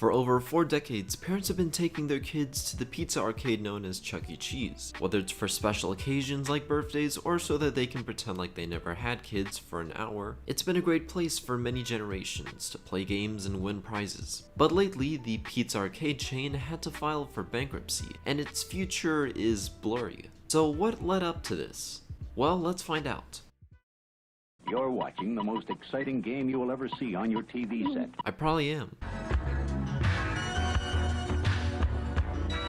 For over 4 decades, parents have been taking their kids to the pizza arcade known as Chuck E. Cheese, whether it's for special occasions like birthdays or so that they can pretend like they never had kids for an hour. It's been a great place for many generations to play games and win prizes. But lately, the pizza arcade chain had to file for bankruptcy, and its future is blurry. So what led up to this? Well, let's find out. You're watching the most exciting game you will ever see on your TV set. I probably am.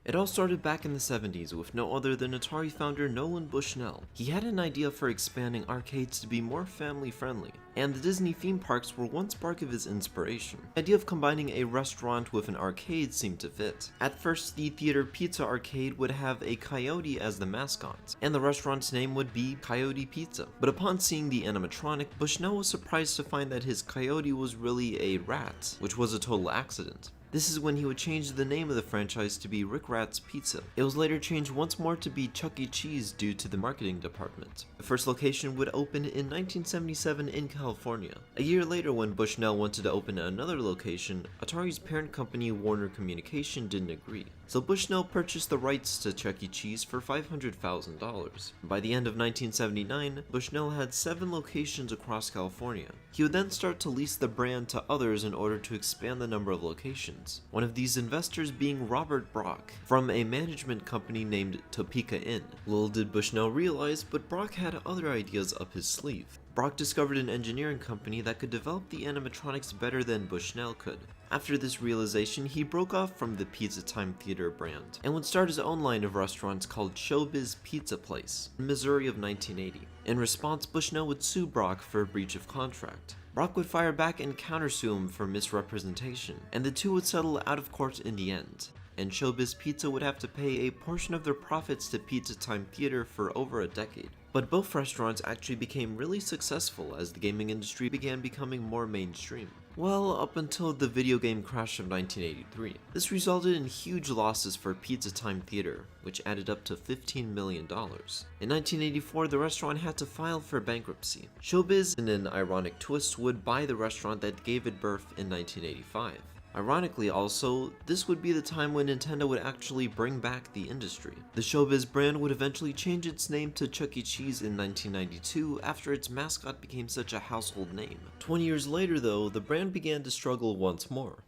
It all started back in the 70s with no other than Atari founder Nolan Bushnell. He had an idea for expanding arcades to be more family friendly, and the Disney theme parks were one spark of his inspiration. The idea of combining a restaurant with an arcade seemed to fit. At first, the theater pizza arcade would have a coyote as the mascot, and the restaurant's name would be Coyote Pizza. But upon seeing the animatronic, Bushnell was surprised to find that his coyote was really a rat, which was a total accident. This is when he would change the name of the franchise to be Rick Rat's Pizza. It was later changed once more to be Chuck E. Cheese due to the marketing department. The first location would open in 1977 in California. A year later, when Bushnell wanted to open another location, Atari's parent company Warner Communication didn't agree. So Bushnell purchased the rights to Chuck E. Cheese for $500,000. By the end of 1979, Bushnell had 7 locations across California. He would then start to lease the brand to others in order to expand the number of locations. One of these investors being Robert Brock, from a management company named Topeka Inn. Little did Bushnell realize, but Brock had other ideas up his sleeve. Brock discovered an engineering company that could develop the animatronics better than Bushnell could. After this realization, he broke off from the Pizza Time Theater brand, and would start his own line of restaurants called Showbiz Pizza Place, in Missouri of 1980. In response, Bushnell would sue Brock for a breach of contract. Brock would fire back and countersue him for misrepresentation, and the two would settle out of court in the end. And Showbiz Pizza would have to pay a portion of their profits to Pizza Time Theater for over a decade. But both restaurants actually became really successful as the gaming industry began becoming more mainstream. Well, up until the video game crash of 1983. This resulted in huge losses for Pizza Time Theater, which added up to $15 million. In 1984, the restaurant had to file for bankruptcy. Showbiz, in an ironic twist, would buy the restaurant that gave it birth in 1985. Ironically also, this would be the time when Nintendo would actually bring back the industry. The Showbiz brand would eventually change its name to Chuck E. Cheese in 1992 after its mascot became such a household name. 20 years later though, the brand began to struggle once more.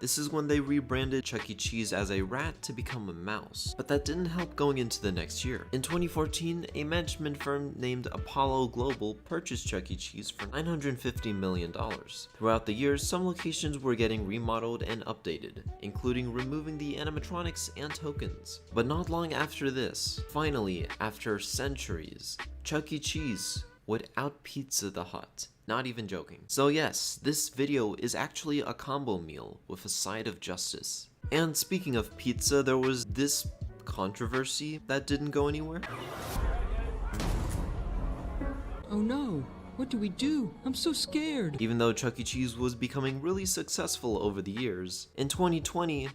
This is when they rebranded Chuck E. Cheese as a rat to become a mouse, but that didn't help going into the next year. In 2014, a management firm named Apollo Global purchased Chuck E. Cheese for $950 million. Throughout the years, some locations were getting remodeled and updated, including removing the animatronics and tokens. But not long after this, finally, after centuries, Chuck E. Cheese would out-pizza the Hut. Not even joking. So yes, this video is actually a combo meal with a side of justice. And speaking of pizza, there was this controversy that didn't go anywhere. Oh no, what do we do? I'm so scared. Even though Chuck E. Cheese was becoming really successful over the years, in 2020,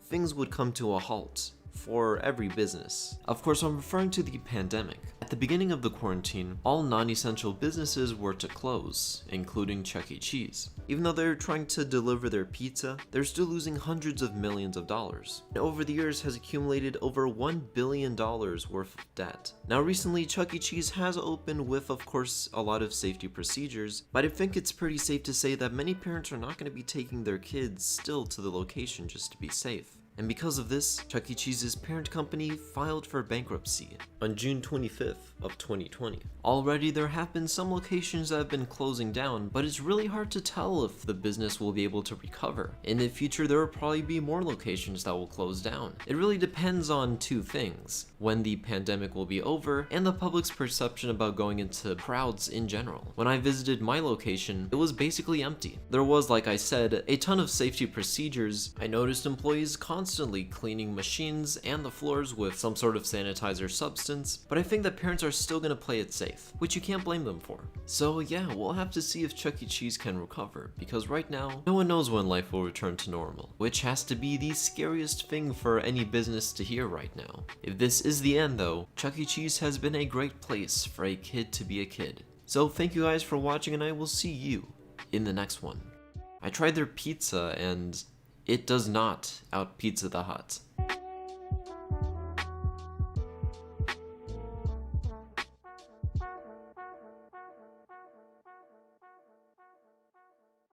things would come to a halt for every business. Of course, I'm referring to the pandemic. At the beginning of the quarantine, all non-essential businesses were to close, including Chuck E. Cheese. Even though they're trying to deliver their pizza, they're still losing hundreds of millions of dollars, and over the years has accumulated over $1 billion worth of debt. Now recently, Chuck E. Cheese has opened with, of course, a lot of safety procedures, but I think it's pretty safe to say that many parents are not going to be taking their kids still to the location just to be safe. And because of this, Chuck E. Cheese's parent company filed for bankruptcy on June 25th of 2020. Already there have been some locations that have been closing down, but it's really hard to tell if the business will be able to recover. In the future, there will probably be more locations that will close down. It really depends on two things: when the pandemic will be over, and the public's perception about going into crowds in general. When I visited my location, it was basically empty. There was, like I said, a ton of safety procedures. I noticed employees constantly cleaning machines and the floors with some sort of sanitizer substance, but I think that parents are still gonna play it safe, which you can't blame them for. So yeah, we'll have to see if Chuck E. Cheese can recover, because right now, no one knows when life will return to normal, which has to be the scariest thing for any business to hear right now. If this is the end though, Chuck E. Cheese has been a great place for a kid to be a kid. So thank you guys for watching, and I will see you in the next one. I tried their pizza and it does not out Pizza the Hut.